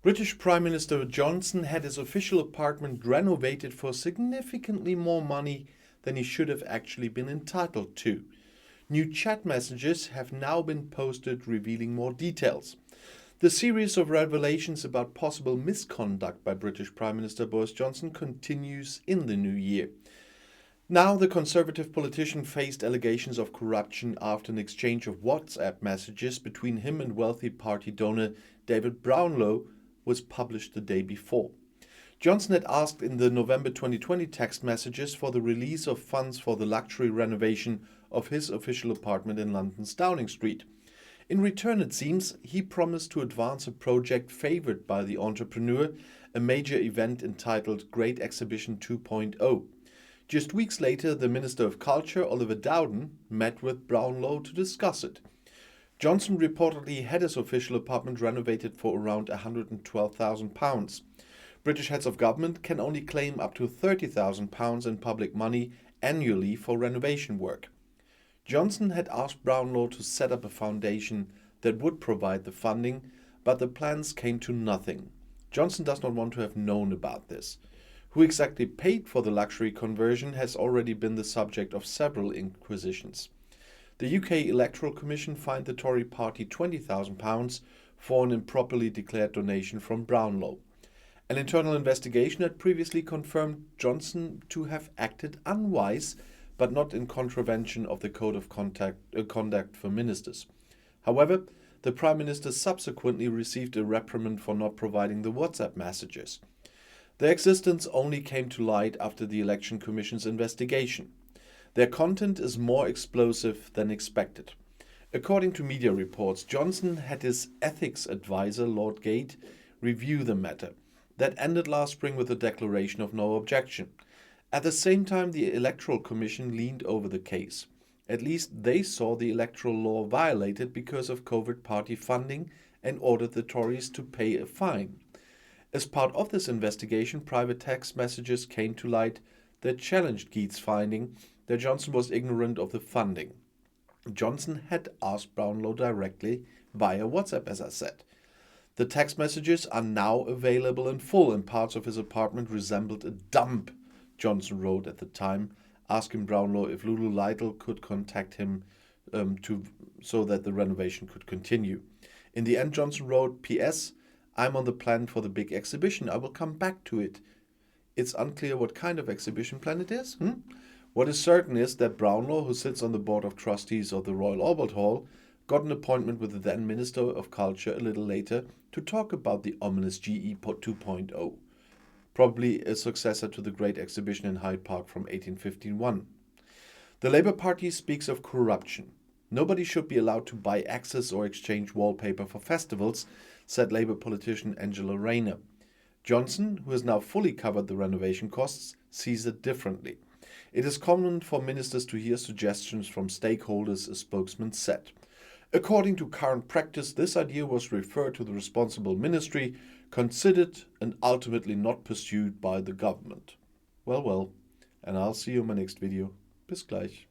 British Prime Minister Johnson had his official apartment renovated for significantly more money than he should have actually been entitled to. New chat messages have now been posted revealing more details. The series of revelations about possible misconduct by British Prime Minister Boris Johnson continues in the new year. Now, the Conservative politician faced allegations of corruption after an exchange of WhatsApp messages between him and wealthy party donor David Brownlow was published the day before. Johnson had asked in the November 2020 text messages for the release of funds for the luxury renovation of his official apartment in London's Downing Street. In return, it seems, he promised to advance a project favoured by the entrepreneur, a major event entitled Great Exhibition 2.0. Just weeks later, the Minister of Culture, Oliver Dowden, met with Brownlow to discuss it. Johnson reportedly had his official apartment renovated for around £112,000. British heads of government can only claim up to £30,000 in public money annually for renovation work. Johnson had asked Brownlow to set up a foundation that would provide the funding, but the plans came to nothing. Johnson does not want to have known about this. Who exactly paid for the luxury conversion has already been the subject of several inquisitions. The UK Electoral Commission fined the Tory party £20,000 for an improperly declared donation from Brownlow. An internal investigation had previously confirmed Johnson to have acted unwise, but not in contravention of the Code of Conduct for Ministers. However, the Prime Minister subsequently received a reprimand for not providing the WhatsApp messages. Their existence only came to light after the Election Commission's investigation. Their content is more explosive than expected. According to media reports, Johnson had his ethics advisor, Lord Gate, review the matter. That ended last spring with a declaration of no objection. At the same time, the Electoral Commission leaned over the case. At least they saw the electoral law violated because of covert party funding and ordered the Tories to pay a fine. As part of this investigation, private text messages came to light that challenged Gate's finding that Johnson was ignorant of the funding. Johnson had asked Brownlow directly via WhatsApp, as I said. The text messages are now available in full, and parts of his apartment resembled a dump, Johnson wrote at the time, asking Brownlow if Lulu Lytle could contact him so that the renovation could continue. In the end, Johnson wrote, P.S. I'm on the plan for the big exhibition. I will come back to it. It's unclear what kind of exhibition plan it is. What is certain is that Brownlow, who sits on the board of trustees of the Royal Albert Hall, got an appointment with the then Minister of Culture a little later to talk about the ominous GE 2.0, probably a successor to the Great Exhibition in Hyde Park from 1851. The Labour Party speaks of corruption. Nobody should be allowed to buy access or exchange wallpaper for festivals, said Labour politician Angela Rayner. Johnson, who has now fully covered the renovation costs, sees it differently. It is common for ministers to hear suggestions from stakeholders, a spokesman said. According to current practice, this idea was referred to the responsible ministry, considered and ultimately not pursued by the government. Well, and I'll see you in my next video. Bis gleich.